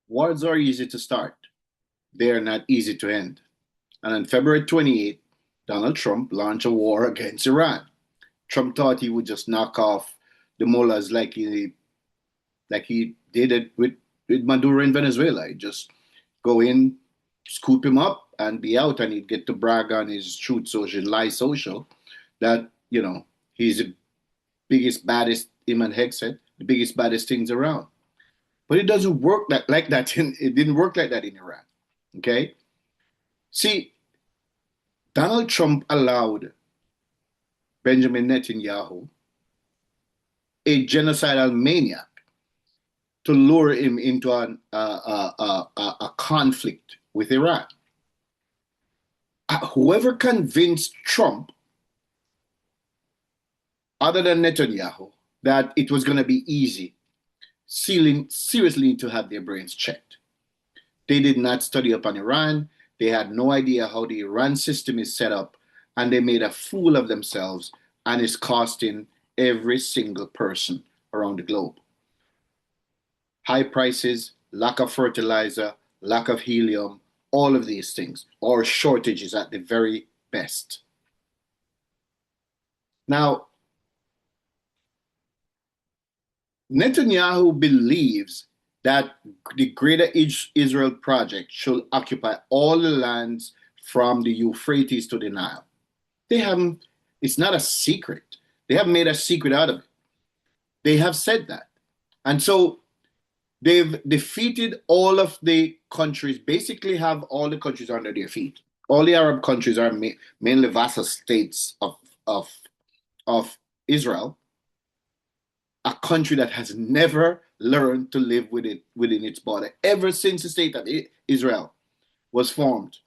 Wars are easy to start. They are not easy to end. And on February 28th, Donald Trump launched a war against Iran. Trump thought he would just knock off the mullahs like he did it with Maduro in Venezuela. He'd just go in, scoop him up, and be out, and he'd get to brag on his truth social, lie social, that, he's the biggest, baddest, him and Hex said, the biggest, baddest things around. But it doesn't work like that. It didn't work like that in Iran. Okay? See, Donald Trump allowed Benjamin Netanyahu, a genocidal maniac, to lure him into a conflict with Iran. Whoever convinced Trump, other than Netanyahu, that it was going to be easy, seriously need to have their brains checked. They did not study up on Iran. They had no idea how the Iran system is set up, and they made a fool of themselves, and it's costing every single person around the globe. High prices, lack of fertilizer, lack of helium, all of these things, or shortages at the very best. Now, Netanyahu believes that the Greater Israel Project should occupy all the lands from the Euphrates to the Nile. It's not a secret. They haven't made a secret out of it. They have said that. And so they've defeated all of the countries, basically have all the countries under their feet. All the Arab countries are mainly vassal states of Israel, a country that has never learned to live within its border ever since the state of Israel was formed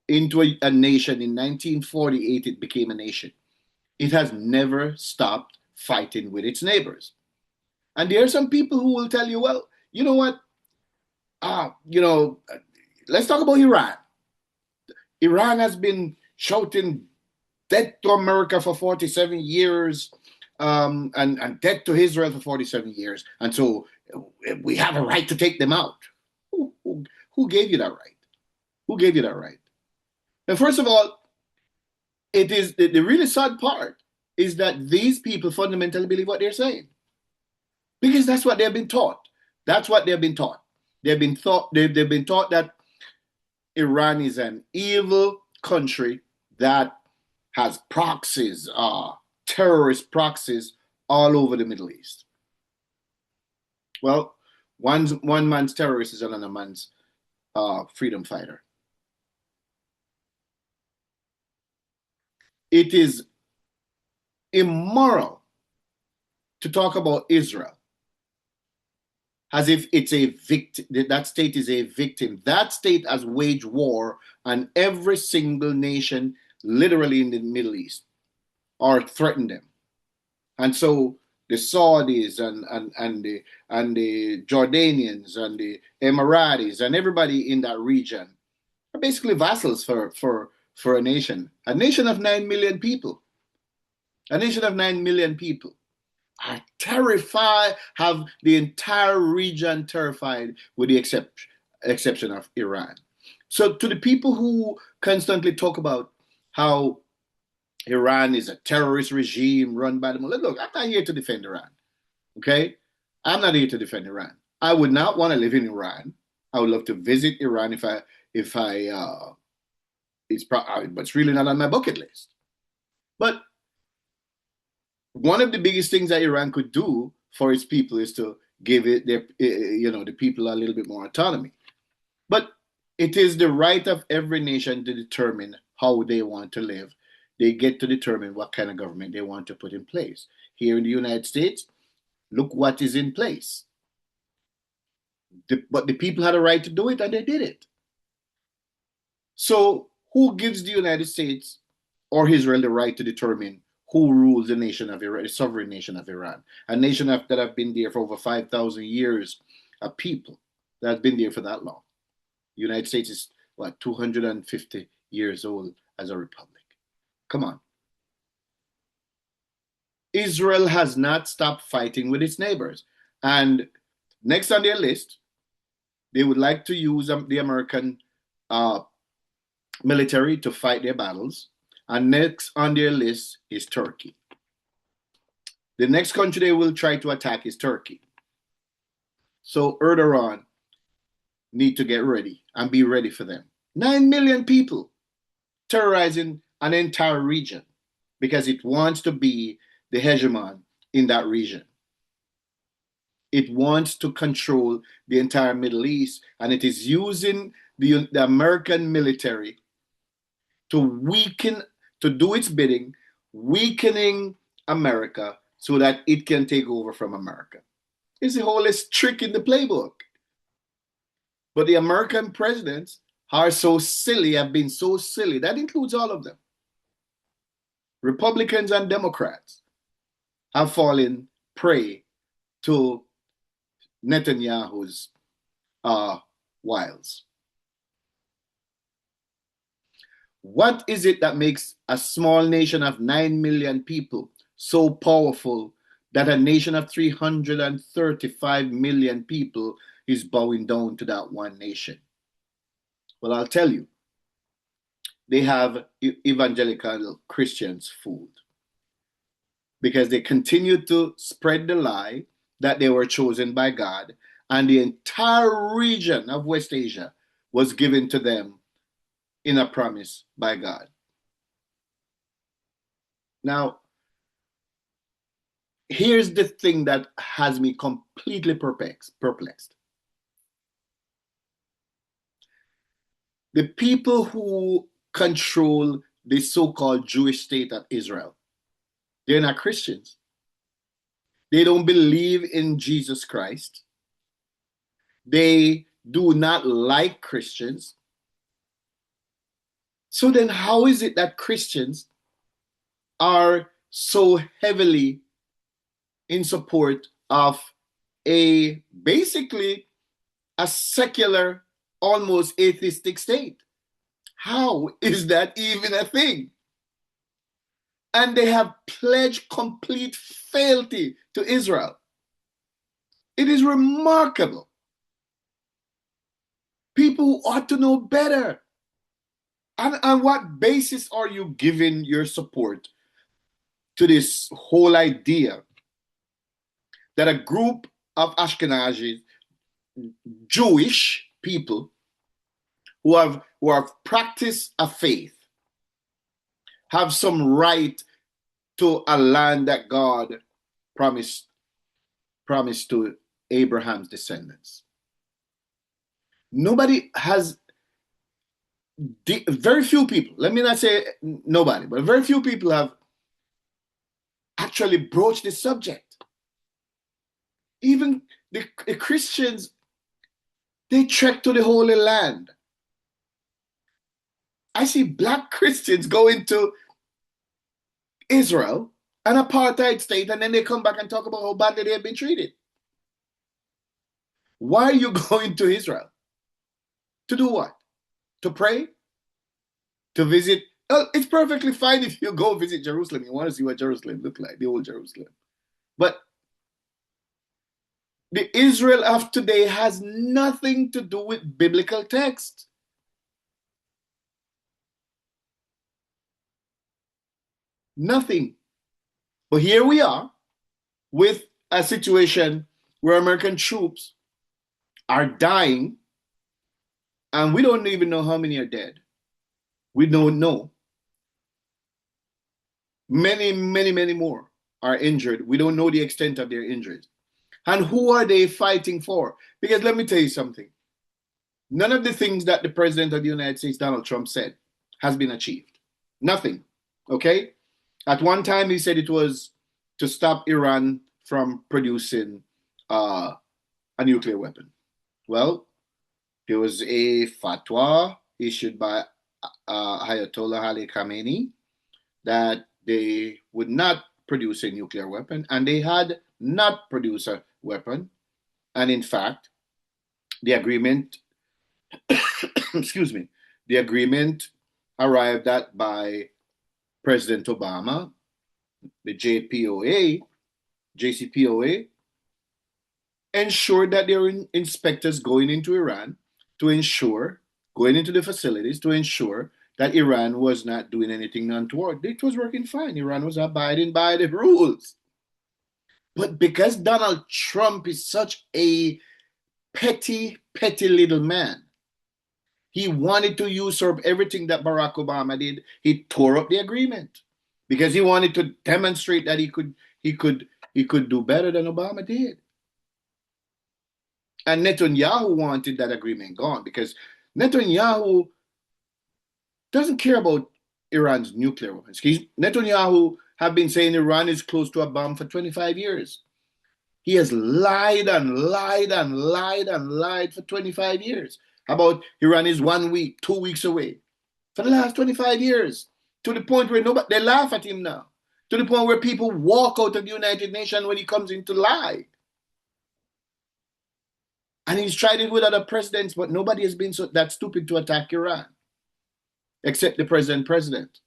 into a nation. In 1948, it became a nation. It has never stopped fighting with its neighbors. And there are some people who will tell you, well, you know what? Let's talk about Iran. Iran has been shouting death to America for 47 years, and death to Israel for 47 years. And so we have a right to take them out. Who gave you that right? Who gave you that right? And first of all, it is the really sad part is that these people fundamentally believe what they're saying. Because that's what they've been taught. That's what they've been taught. They've been taught that Iran is an evil country that has proxies, terrorist proxies all over the Middle East. Well, one man's terrorist is another man's freedom fighter. It is immoral to talk about Israel as if it's a victim. That state is a victim. That state has waged war on every single nation, literally in the Middle East, or threatened them. And so the Saudis and the Jordanians and the Emiratis and everybody in that region are basically vassals for a nation of 9 million people. A nation of 9 million people are terrified, have the entire region terrified with the exception of Iran. So to the people who constantly talk about how Iran is a terrorist regime run by the Mullah, look, I'm not here to defend Iran, okay? I'm not here to defend Iran. I would not want to live in Iran. I would love to visit Iran but it's really not on my bucket list. But one of the biggest things that Iran could do for its people is to give the people a little bit more autonomy. But it is the right of every nation to determine how they want to live. They get to determine what kind of government they want to put in place. Here in the United States, look what is in place. But the people had a right to do it, and they did it. So who gives the United States or Israel the right to determine who rules the nation of Iran, the sovereign nation of Iran, a nation that have been there for over 5,000 years, a people that have been there for that long? The United States is, 250 years old as a republic. Come on. Israel has not stopped fighting with its neighbors. And Next on their list, they would like to use the American military to fight their battles. And next on their list is Turkey. The next country they will try to attack is Turkey. So Erdogan need to get ready and be ready for them. 9 million people terrorizing an entire region because it wants to be the hegemon in that region. It wants to control the entire Middle East, and it is using the American military to weaken, to do its bidding, weakening America so that it can take over from America. It's the wholest trick in the playbook. But the American presidents are so silly, have been so silly, that includes all of them. Republicans and Democrats have fallen prey to Netanyahu's wiles. What is it that makes a small nation of 9 million people so powerful that a nation of 335 million people is bowing down to that one nation? Well, I'll tell you. They have evangelical Christians fooled because they continue to spread the lie that they were chosen by God, and the entire region of West Asia was given to them in a promise by God. Now, here's the thing that has me completely perplexed. The people who control the so-called Jewish state of Israel, they're not Christians. They don't believe in Jesus Christ. They do not like Christians. So then how is it that Christians are so heavily in support of basically a secular, almost atheistic state? How is that even a thing? And they have pledged complete fealty to Israel. It is remarkable. People who ought to know better. And on what basis are you giving your support to this whole idea that a group of Ashkenazi Jewish people who have practiced a faith have some right to a land that God promised to Abraham's descendants? Nobody has, very few people, let me not say nobody, but very few people have actually broached this subject. Even the Christians, they trek to the Holy Land. I see black Christians go into Israel, an apartheid state, and then they come back and talk about how badly they have been treated. Why are you going to Israel? To do what? To pray? To visit? Oh, it's perfectly fine if you go visit Jerusalem. You want to see what Jerusalem looked like, the old Jerusalem. But the Israel of today has nothing to do with biblical text. Nothing. But here we are with a situation where American troops are dying, and we don't even know how many are dead. We don't know. Many, many, many more are injured. We don't know the extent of their injuries. And who are they fighting for? Because let me tell you something. None of the things that the President of the United States, Donald Trump, said has been achieved. Nothing. Okay? At one time, he said it was to stop Iran from producing a nuclear weapon. Well, there was a fatwa issued by Ayatollah Ali Khamenei that they would not produce a nuclear weapon, and they had not produced a weapon. And in fact, the agreement, excuse me, the agreement arrived at by President Obama, the JCPOA, ensured that there were inspectors going into Iran to ensure, going into the facilities to ensure that Iran was not doing anything untoward. It was working fine. Iran was abiding by the rules. But because Donald Trump is such a petty, petty little man, he wanted to usurp everything that Barack Obama did. He tore up the agreement because he wanted to demonstrate that he could do better than Obama did. And Netanyahu wanted that agreement gone because Netanyahu doesn't care about Iran's nuclear weapons. Netanyahu have been saying Iran is close to a bomb for 25 years. He has lied and lied and lied and lied for 25 years about Iran is 1 week, 2 weeks away. For the last 25 years, to the point where they laugh at him now, to the point where people walk out of the United Nations when he comes in to lie. And he's tried it with other presidents, but nobody has been that stupid to attack Iran, except the president.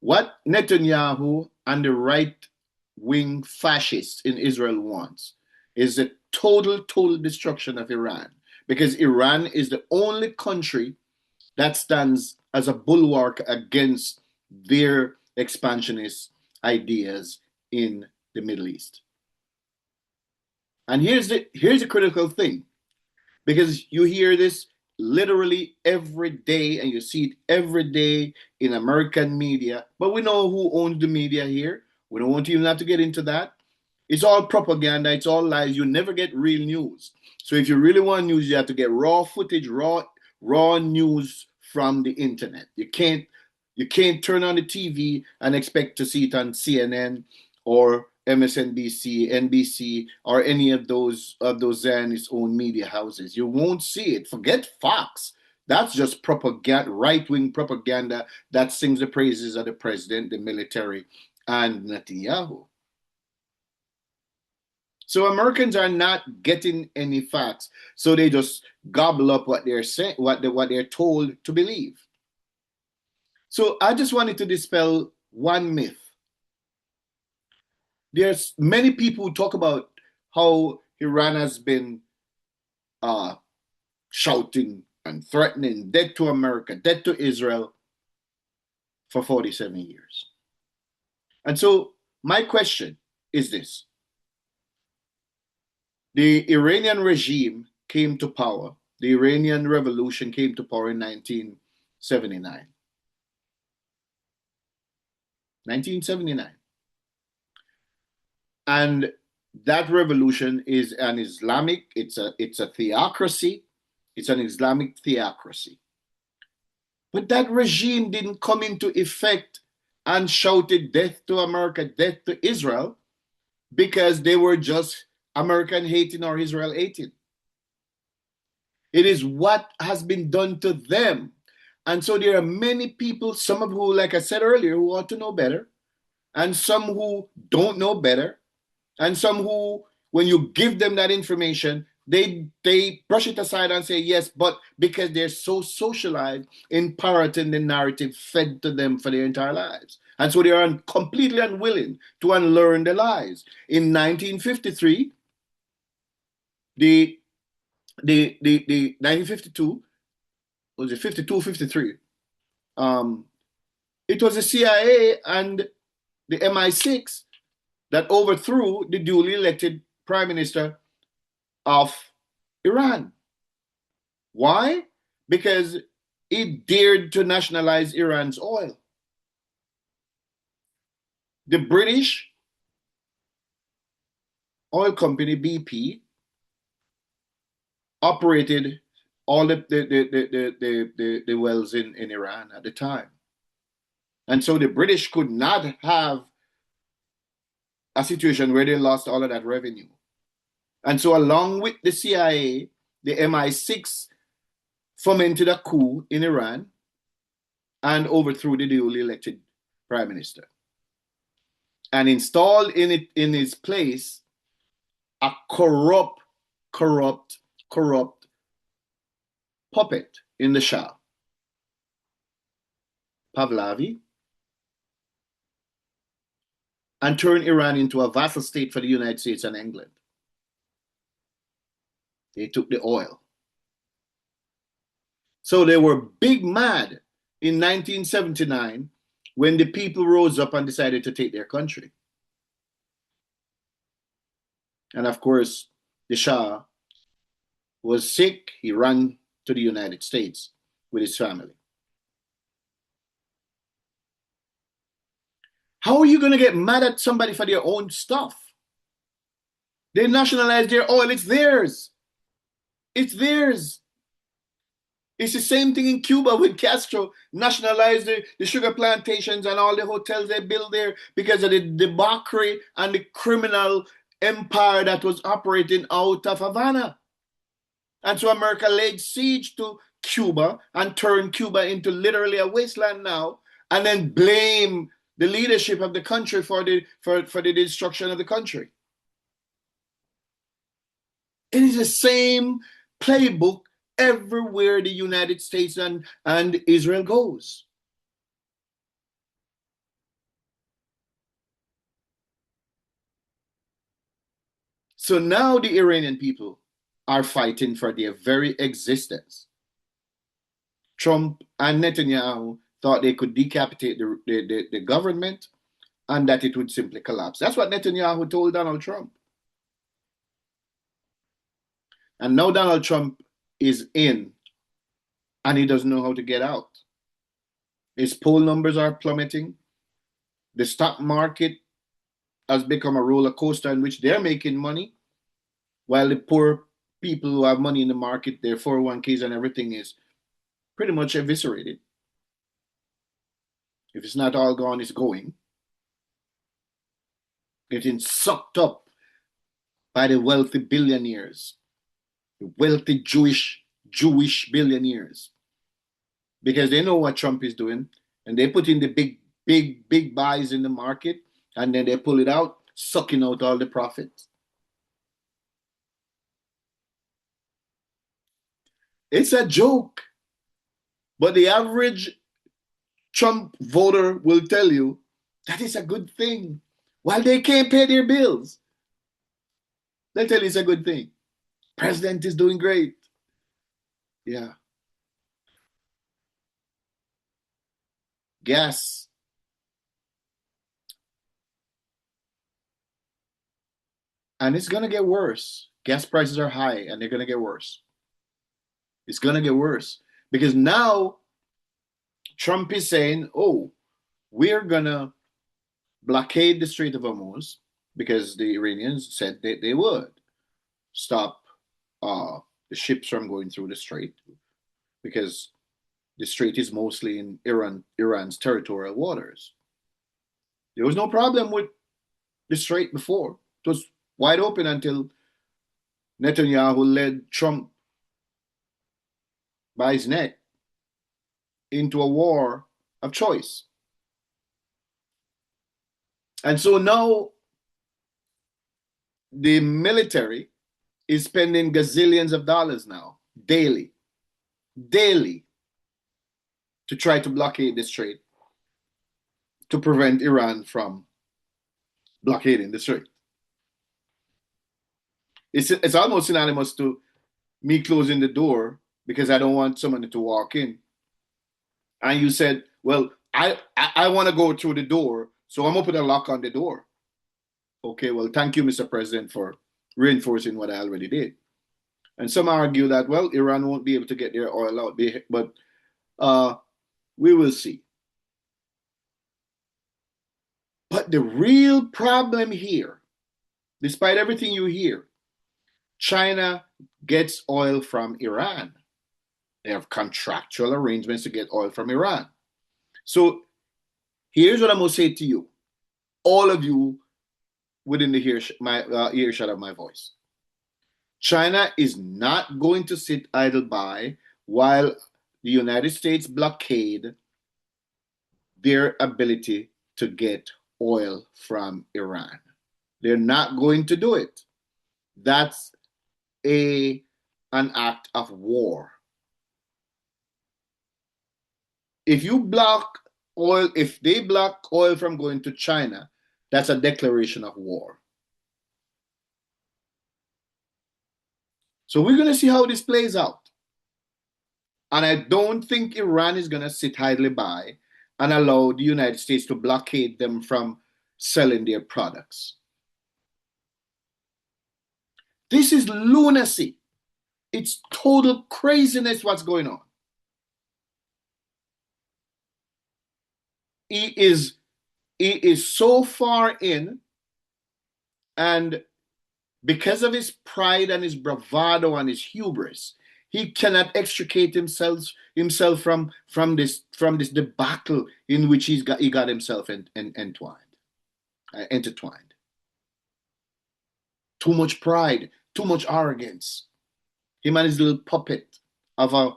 What Netanyahu and the right-wing fascists in Israel wants is the total destruction of Iran, because Iran is the only country that stands as a bulwark against their expansionist ideas in the Middle East. And here's the critical thing, because you hear this literally every day and you see it every day in American media, but we know who owns the media here. We don't want to even have to get into that. It's all propaganda, it's all lies. You never get real news. So if you really want news, you have to get raw footage, raw news from the internet. You can't turn on the TV and expect to see it on CNN or MSNBC, NBC, or any of those Zionist owned media houses. You won't see it. Forget Fox. That's just propaganda, right-wing propaganda that sings the praises of the president, the military, and Netanyahu. So Americans are not getting any facts, so they just gobble up what they're saying, what they're told to believe. So I just wanted to dispel one myth. There's many people who talk about how Iran has been shouting and threatening death to America, death to Israel for 47 years. And so my question is this. The Iranian regime came to power. The Iranian Revolution came to power in 1979. 1979. And that revolution is an Islamic, it's a theocracy, it's an Islamic theocracy. But that regime didn't come into effect and shouted death to America, death to Israel, because they were just American hating or Israel hating. It is what has been done to them. And so there are many people, some of who, like I said earlier, who ought to know better, and some who don't know better, and some who, when you give them that information, they brush it aside and say, yes, but because they're so socialized in parroting the narrative fed to them for their entire lives. And so they are completely unwilling to unlearn the lies. In 1953, the 1952, was it 52, 53? It was the CIA and the MI6 that overthrew the duly elected prime minister of Iran. Why? Because it dared to nationalize Iran's oil. The British oil company BP operated all the wells in Iran at the time. And so the British could not have a situation where they lost all of that revenue. And so along with the CIA, the MI6 fomented a coup in Iran and overthrew the duly elected prime minister. And installed in his place a corrupt puppet in the Shah. Pahlavi. and turn Iran into a vassal state for the United States and England. They took the oil. So they were big mad in 1979 when the people rose up and decided to take their country. And of course, the Shah was sick. He ran to the United States with his family. How are you going to get mad at somebody for their own stuff? They nationalized their oil. It's theirs. It's theirs. It's the same thing in Cuba with Castro nationalized the sugar plantations and all the hotels they built there because of the debauchery and the criminal empire that was operating out of Havana. And so America laid siege to Cuba and turned Cuba into literally a wasteland now, and then blame the leadership of the country for the destruction of the country. It is the same playbook everywhere the United States and Israel goes. So now the Iranian people are fighting for their very existence. Trump and Netanyahu thought they could decapitate the government and that it would simply collapse. That's what Netanyahu told Donald Trump. And now Donald Trump is in and he doesn't know how to get out. His poll numbers are plummeting. The stock market has become a roller coaster in which they're making money, while the poor people who have money in the market, their 401ks and everything is pretty much eviscerated. If it's not all gone, it's going. Getting sucked up by the wealthy billionaires, the wealthy Jewish billionaires, because they know what Trump is doing, and they put in the big buys in the market, and then they pull it out, sucking out all the profits. It's a joke, but the average Trump voter will tell you that is a good thing. While they can't pay their bills, they'll tell you it's a good thing. President is doing great. Yeah. Gas. And it's going to get worse. Gas prices are high and they're going to get worse. It's going to get worse because now Trump is saying, oh, we're going to blockade the Strait of Hormuz because the Iranians said they would stop the ships from going through the strait because the strait is mostly in Iran's territorial waters. There was no problem with the strait before. It was wide open until Netanyahu led Trump by his neck into a war of choice. And so now the military is spending gazillions of dollars now, daily, to try to blockade the strait to prevent Iran from blockading the strait. It's almost synonymous to me closing the door because I don't want somebody to walk in. And you said, well, I want to go through the door, so I'm going to put a lock on the door. Okay, well, thank you, Mr. President, for reinforcing what I already did. And some argue that, well, Iran won't be able to get their oil out, but we will see. But the real problem here, despite everything you hear, China gets oil from Iran. They have contractual arrangements to get oil from Iran. So here's what I'm going to say to you, all of you within the earshot of my voice. China is not going to sit idle by while the United States blockade their ability to get oil from Iran. They're not going to do it. That's an act of war. If you block oil, if they block oil from going to China, That's a declaration of war. So we're going to see how this plays out. And I don't think Iran is going to sit idly by and allow the United States to blockade them from selling their products. This is lunacy. It's total craziness what's going on. He is so far in, and because of his pride and his bravado and his hubris, he cannot extricate himself from this debacle in which he got himself intertwined. Too much pride, too much arrogance. Him and his little puppet of a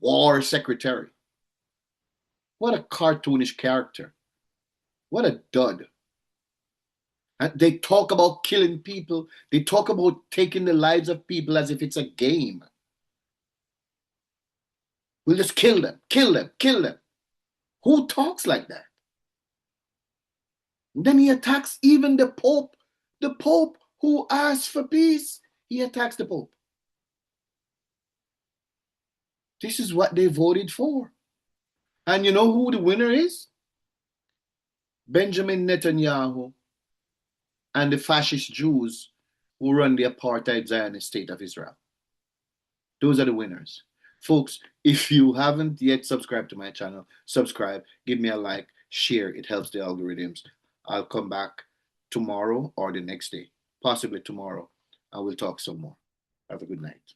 war secretary. What a cartoonish character. What a dud. And they talk about killing people. They talk about taking the lives of people as if it's a game. We'll just kill them, kill them, kill them. Who talks like that? And then he attacks even the Pope who asked for peace. He attacks the Pope. This is what they voted for. And you know who the winner is? Benjamin Netanyahu and the fascist Jews who run the apartheid Zionist state of Israel. Those are the winners. Folks, if you haven't yet subscribed to my channel, subscribe, give me a like, share. It helps the algorithms. I'll come back tomorrow or the next day, possibly tomorrow. I will talk some more. Have a good night.